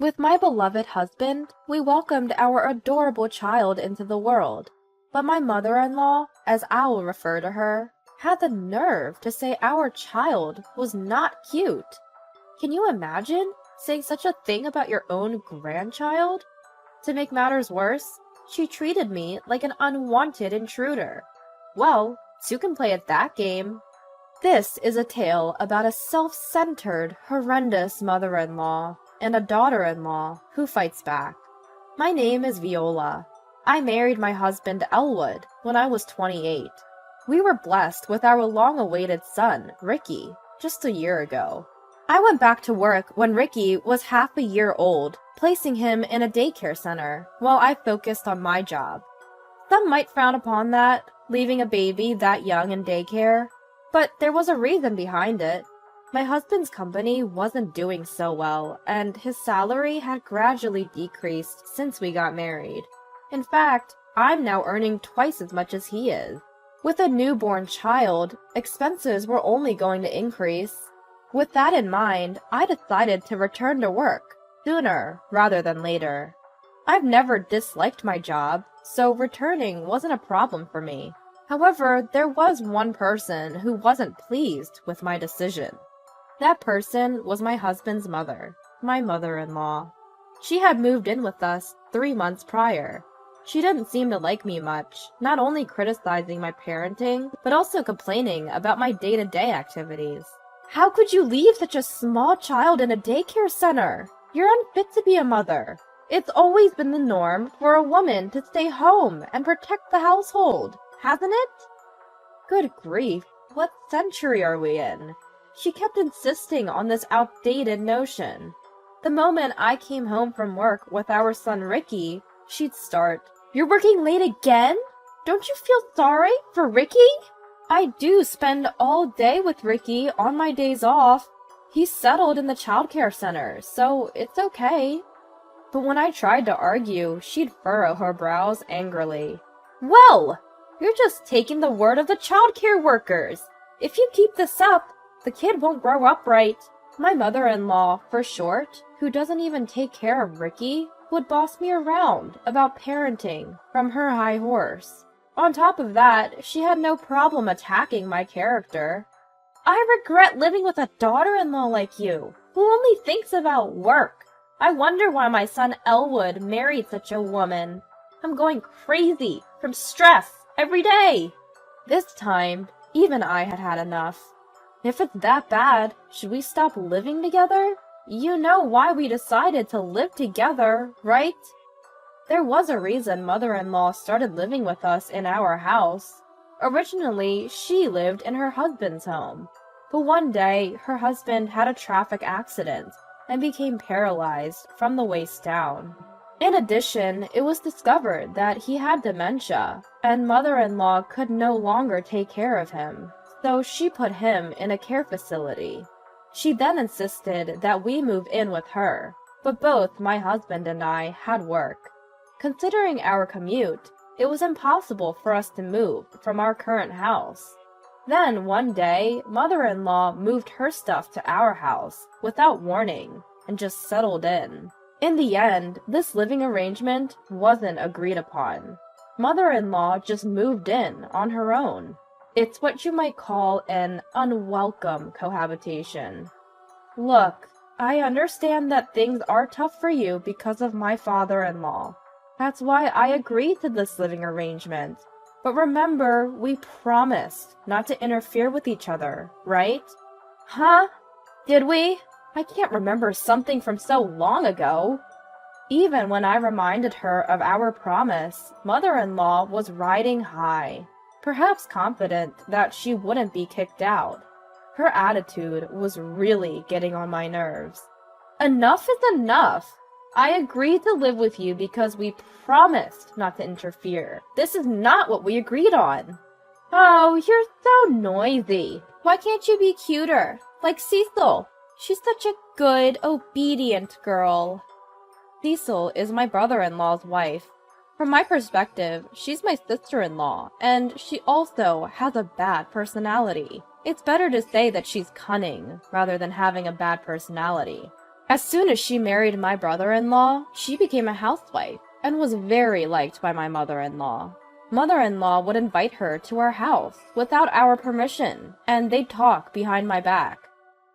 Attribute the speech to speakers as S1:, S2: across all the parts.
S1: With my beloved husband, we welcomed our adorable child into the world, but my mother-in-law, as I will refer to her, had the nerve to say our child was not cute. Can you imagine saying such a thing about your own grandchild? To make matters worse, she treated me like an unwanted intruder. Well, two can play at that game. This is a tale about a self-centered, horrendous mother-in-law and a daughter-in-law who fights back. My name is Viola. I married my husband Elwood when I was 28. We were blessed with our long-awaited son, Ricky, just a year ago. I went back to work when Ricky was half a year old, placing him in a daycare center while I focused on my job. Some might frown upon that, leaving a baby that young in daycare, but there was a reason behind it. My husband's company wasn't doing so well, and his salary had gradually decreased since we got married. In fact, I'm now earning twice as much as he is. With a newborn child, expenses were only going to increase. With that in mind, I decided to return to work sooner rather than later. I've never disliked my job, so returning wasn't a problem for me. However, there was one person who wasn't pleased with my decision. That person was my husband's mother, my mother-in-law. She had moved in with us 3 months prior. She didn't seem to like me much, not only criticizing my parenting, but also complaining about my day-to-day activities. How could you leave such a small child in a daycare center? You're unfit to be a mother. It's always been the norm for a woman to stay home and protect the household, hasn't it? Good grief, what century are we in? She kept insisting on this outdated notion. The moment I came home from work with our son Ricky, she'd start, "You're working late again? Don't you feel sorry for Ricky?" I do spend all day with Ricky on my days off. He's settled in the childcare center, so it's okay. But when I tried to argue, she'd furrow her brows angrily. "Well, you're just taking the word of the childcare workers. If you keep this up, the kid won't grow up right." My mother-in-law, for short, who doesn't even take care of Ricky, would boss me around about parenting from her high horse. On top of that, she had no problem attacking my character. "I regret living with a daughter-in-law like you, who only thinks about work. I wonder why my son Elwood married such a woman. I'm going crazy from stress every day." This time, even I had had enough. If it's that bad, should we stop living together? You know why we decided to live together, right? There was a reason mother-in-law started living with us in our house. Originally, she lived in her husband's home, but one day her husband had a traffic accident and became paralyzed from the waist down. In addition, it was discovered that he had dementia, and mother-in-law could no longer take care of him, so she put him in a care facility. She then insisted that we move in with her, but both my husband and I had work. Considering our commute, it was impossible for us to move from our current house. Then, one day, mother-in-law moved her stuff to our house without warning and just settled in. In the end, this living arrangement wasn't agreed upon. Mother-in-law just moved in on her own. It's what you might call an unwelcome cohabitation. Look, I understand that things are tough for you because of my father-in-law. That's why I agreed to this living arrangement. But remember, we promised not to interfere with each other, right? Huh? Did we? I can't remember something from so long ago. Even when I reminded her of our promise, mother-in-law was riding high, perhaps confident that she wouldn't be kicked out. Her attitude was really getting on my nerves. Enough is enough! I agreed to live with you because we promised not to interfere. This is not what we agreed on. Oh, you're so noisy. Why can't you be cuter? Like Cecil. She's such a good, obedient girl. Cecil is my brother-in-law's wife. From my perspective, she's my sister-in-law, and she also has a bad personality. It's better to say that she's cunning, rather than having a bad personality. As soon as she married my brother-in-law, she became a housewife and was very liked by my mother-in-law. Mother-in-law would invite her to our house without our permission, and they'd talk behind my back.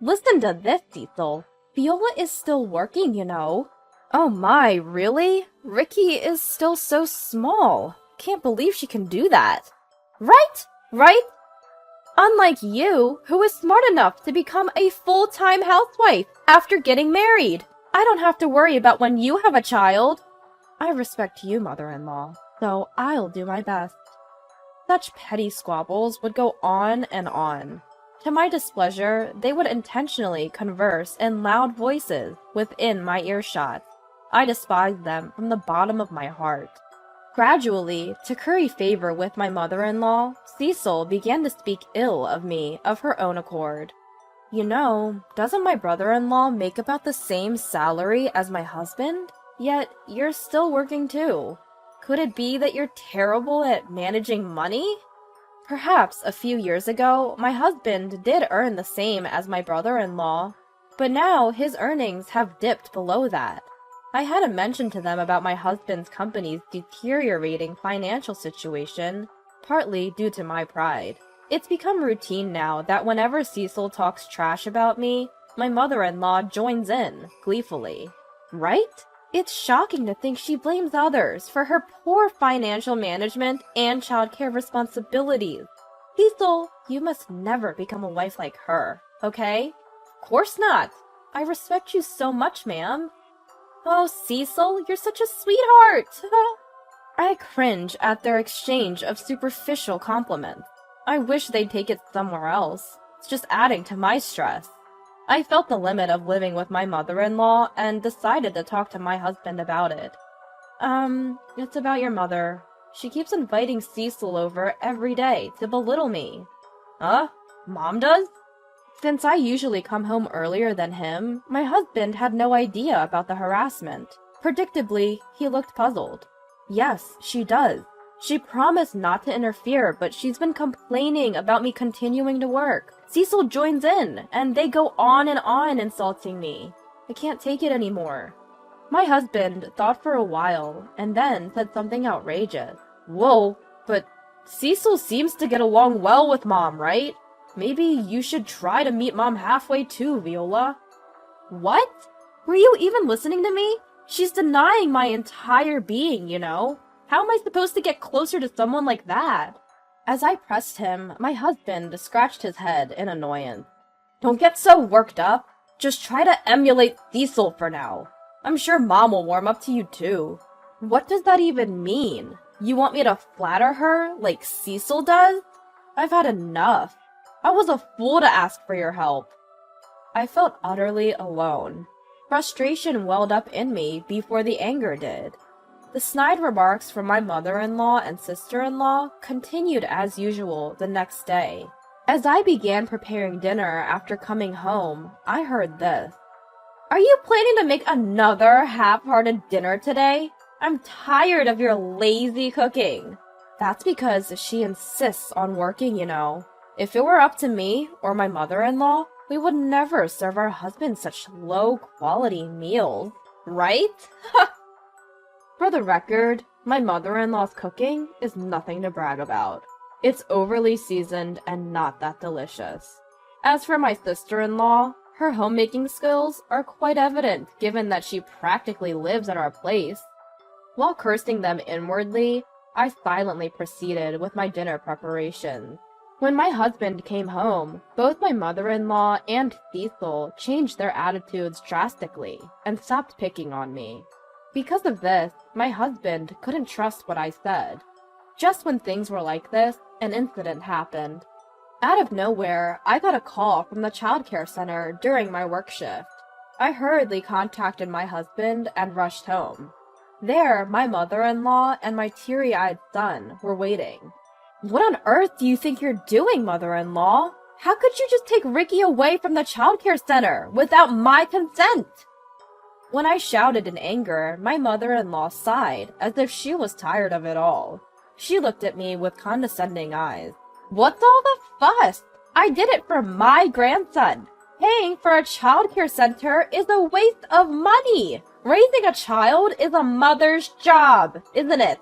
S1: Listen to this, Cecil. Viola is still working, you know. Oh my, really? Ricky is still so small. Can't believe she can do that. Right? Unlike you, who is smart enough to become a full-time housewife after getting married. I don't have to worry about when you have a child. I respect you, mother-in-law, so I'll do my best. Such petty squabbles would go on and on. To my displeasure, they would intentionally converse in loud voices within my earshot. I despised them from the bottom of my heart. Gradually, to curry favor with my mother-in-law, Cecil began to speak ill of me of her own accord. You know, doesn't my brother-in-law make about the same salary as my husband? Yet, you're still working too. Could it be that you're terrible at managing money? Perhaps a few years ago, my husband did earn the same as my brother-in-law, but now his earnings have dipped below that. I hadn't mentioned to them about my husband's company's deteriorating financial situation, partly due to my pride. It's become routine now that whenever Cecil talks trash about me, my mother-in-law joins in, gleefully. Right? It's shocking to think she blames others for her poor financial management and childcare responsibilities. Cecil, you must never become a wife like her, okay? Of course not. I respect you so much, ma'am. Oh, Cecil, you're such a sweetheart! I cringe at their exchange of superficial compliments. I wish they'd take it somewhere else. It's just adding to my stress. I felt the limit of living with my mother-in-law and decided to talk to my husband about it. It's about your mother. She keeps inviting Cecil over every day to belittle me. Huh? Mom does? Since I usually come home earlier than him, my husband had no idea about the harassment. Predictably, he looked puzzled. Yes, she does. She promised not to interfere, but she's been complaining about me continuing to work. Cecil joins in, and they go on and on insulting me. I can't take it anymore. My husband thought for a while, and then said something outrageous. Whoa, but Cecil seems to get along well with Mom, right? Maybe you should try to meet Mom halfway too, Viola. What? Were you even listening to me? She's denying my entire being, you know? How am I supposed to get closer to someone like that? As I pressed him, my husband scratched his head in annoyance. Don't get so worked up. Just try to emulate Cecil for now. I'm sure Mom will warm up to you too. What does that even mean? You want me to flatter her like Cecil does? I've had enough. I was a fool to ask for your help. I felt utterly alone. Frustration welled up in me before the anger did. The snide remarks from my mother-in-law and sister-in-law continued as usual the next day. As I began preparing dinner after coming home, I heard this. Are you planning to make another half-hearted dinner today? I'm tired of your lazy cooking. That's because she insists on working, you know. If it were up to me or my mother-in-law, we would never serve our husbands such low-quality meals, right? For the record, my mother-in-law's cooking is nothing to brag about. It's overly seasoned and not that delicious. As for my sister-in-law, her homemaking skills are quite evident given that she practically lives at our place. While cursing them inwardly, I silently proceeded with my dinner preparations. When my husband came home, both my mother-in-law and Cecil changed their attitudes drastically and stopped picking on me. Because of this, my husband couldn't trust what I said. Just when things were like this, an incident happened. Out of nowhere, I got a call from the childcare center during my work shift. I hurriedly contacted my husband and rushed home. There, my mother-in-law and my teary-eyed son were waiting. What on earth do you think you're doing, mother-in-law? How could you just take Ricky away from the childcare center without my consent? When I shouted in anger, my mother-in-law sighed as if she was tired of it all. She looked at me with condescending eyes. What's all the fuss? I did it for my grandson. Paying for a childcare center is a waste of money. Raising a child is a mother's job, isn't it?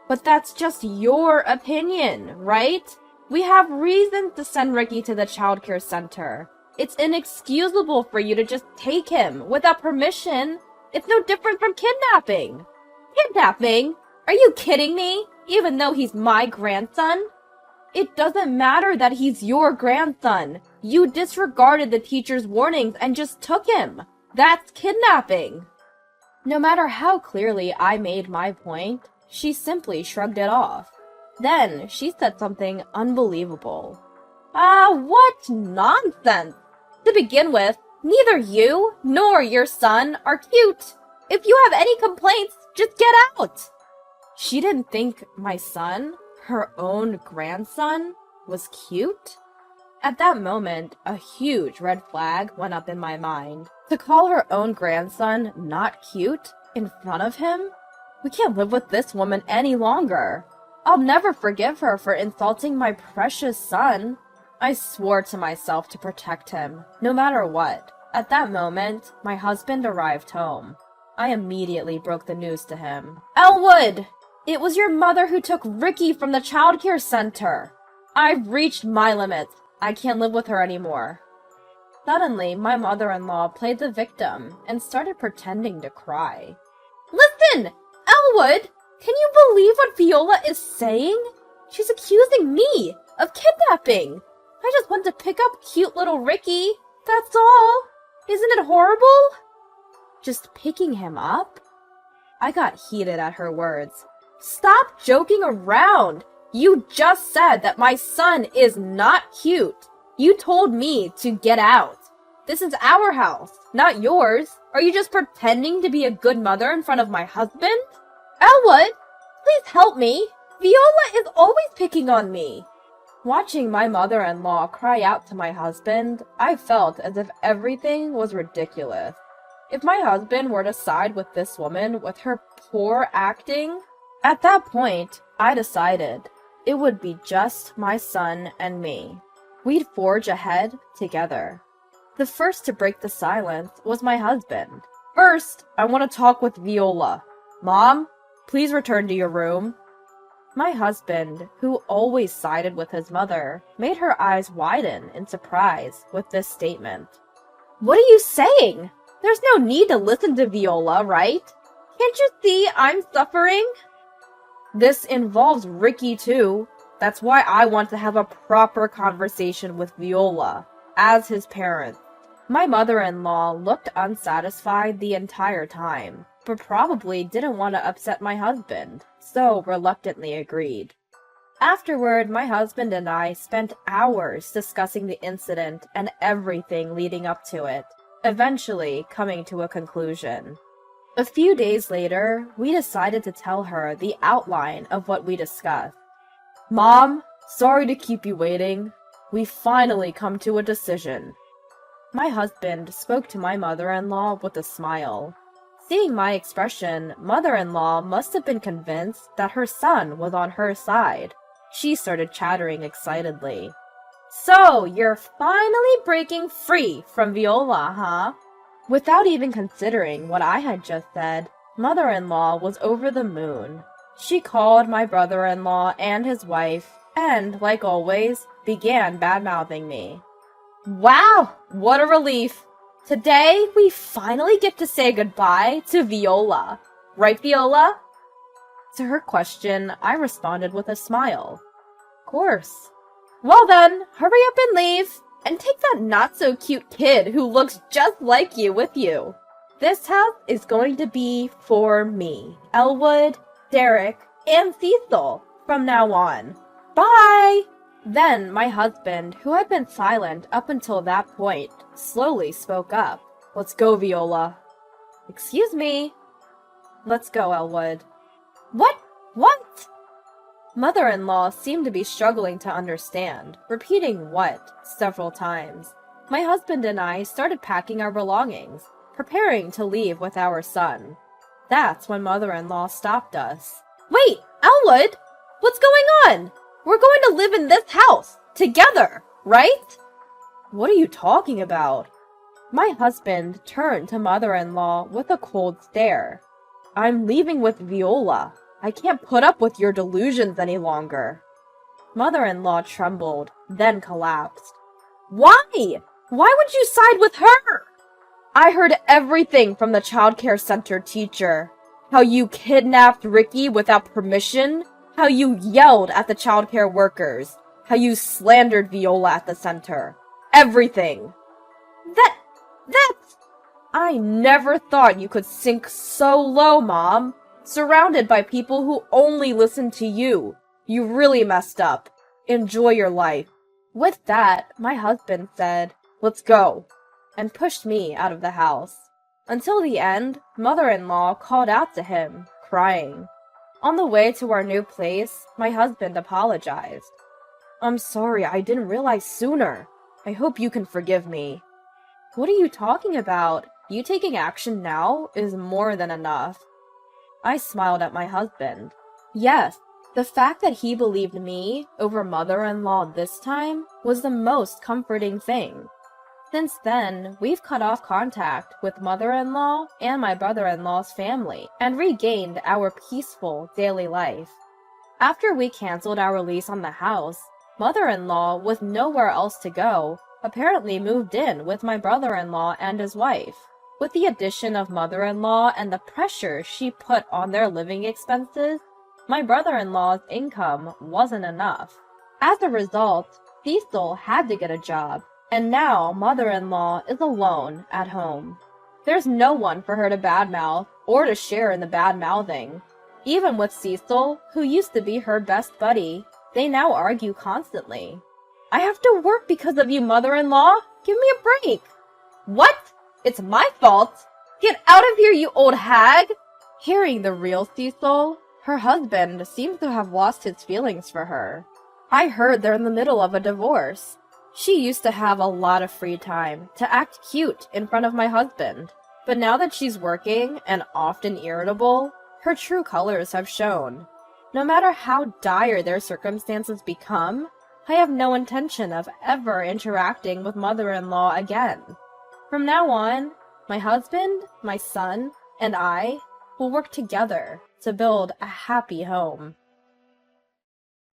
S1: But that's just your opinion, right? We have reasons to send Ricky to the childcare center. It's inexcusable for you to just take him without permission. It's no different from kidnapping. Kidnapping? Are you kidding me? Even though he's my grandson? It doesn't matter that he's your grandson. You disregarded the teacher's warnings and just took him. That's kidnapping. No matter how clearly I made my point, she simply shrugged it off. Then she said something unbelievable. What nonsense! To begin with, neither you nor your son are cute. If you have any complaints, just get out. She didn't think my son, her own grandson, was cute? At that moment, a huge red flag went up in my mind. To call her own grandson not cute in front of him? We can't live with this woman any longer. I'll never forgive her for insulting my precious son. I swore to myself to protect him, no matter what. At that moment, my husband arrived home. I immediately broke the news to him. Elwood! It was your mother who took Ricky from the childcare center. I've reached my limits. I can't live with her anymore. Suddenly, my mother-in-law played the victim and started pretending to cry. Listen! Elwood! Can you believe what Viola is saying? She's accusing me of kidnapping. I just want to pick up cute little Ricky. That's all. Isn't it horrible? Just picking him up? I got heated at her words. Stop joking around! You just said that my son is not cute. You told me to get out. This is our house, not yours. Are you just pretending to be a good mother in front of my husband? Elwood, please help me. Viola is always picking on me. Watching my mother-in-law cry out to my husband, I felt as if everything was ridiculous. If my husband were to side with this woman with her poor acting, at that point, I decided it would be just my son and me. We'd forge ahead together. The first to break the silence was my husband. First, I want to talk with Viola. Mom, please return to your room. My husband, who always sided with his mother, made her eyes widen in surprise with this statement. What are you saying? There's no need to listen to Viola, right? Can't you see I'm suffering? This involves Ricky too. That's why I want to have a proper conversation with Viola, as his parent. My mother-in-law looked unsatisfied the entire time, but probably didn't want to upset my husband, so reluctantly agreed. Afterward, my husband and I spent hours discussing the incident and everything leading up to it, eventually coming to a conclusion. A few days later, we decided to tell her the outline of what we discussed. Mom, sorry to keep you waiting. We finally come to a decision. My husband spoke to my mother-in-law with a smile. Seeing my expression, mother-in-law must have been convinced that her son was on her side. She started chattering excitedly. So, you're finally breaking free from Viola, huh? Without even considering what I had just said, mother-in-law was over the moon. She called my brother-in-law and his wife, and, like always, began bad-mouthing me. Wow, what a relief! Today, we finally get to say goodbye to Viola. Right, Viola? To her question, I responded with a smile. Of course. Well then, hurry up and leave, and take that not-so-cute kid who looks just like you with you. This house is going to be for me, Elwood, Derek, and Cecil from now on. Bye! Then my husband, who had been silent up until that point, slowly spoke up. Let's go, Viola. Excuse me. Let's go, Elwood. What? What? Mother-in-law seemed to be struggling to understand, repeating what several times. My husband and I started packing our belongings, preparing to leave with our son. That's when mother-in-law stopped us. Wait, Elwood! What's going on? We're going to live in this house, together, right? What are you talking about? My husband turned to mother-in-law with a cold stare. I'm leaving with Viola. I can't put up with your delusions any longer. Mother-in-law trembled, then collapsed. Why? Why would you side with her? I heard everything from the childcare center teacher. How you kidnapped Ricky without permission, how you yelled at the childcare workers, how you slandered Viola at the center. Everything. That's... I never thought you could sink so low, Mom. Surrounded by people who only listen to you. You really messed up. Enjoy your life. With that, my husband said, let's go, and pushed me out of the house. Until the end, mother-in-law called out to him, crying. On the way to our new place, my husband apologized. I'm sorry, I didn't realize sooner. I hope you can forgive me. What are you talking about? You taking action now is more than enough. I smiled at my husband. Yes, the fact that he believed me over mother-in-law this time was the most comforting thing. Since then, we've cut off contact with mother-in-law and my brother-in-law's family and regained our peaceful daily life. After we canceled our lease on the house, mother-in-law, with nowhere else to go, apparently moved in with my brother-in-law and his wife. With the addition of mother-in-law and the pressure she put on their living expenses, my brother-in-law's income wasn't enough. As a result, Cecil had to get a job, and now mother-in-law is alone at home. There's no one for her to badmouth or to share in the bad-mouthing. Even with Cecil, who used to be her best buddy, they now argue constantly. I have to work because of you, mother-in-law. Give me a break. What? It's my fault? Get out of here, you old hag! Hearing the real Cecil, her husband seems to have lost his feelings for her. I heard they're in the middle of a divorce. She used to have a lot of free time to act cute in front of my husband. But now that she's working and often irritable, her true colors have shown. No matter how dire their circumstances become, I have no intention of ever interacting with mother-in-law again. From now on, my husband, my son, and I will work together to build a happy home.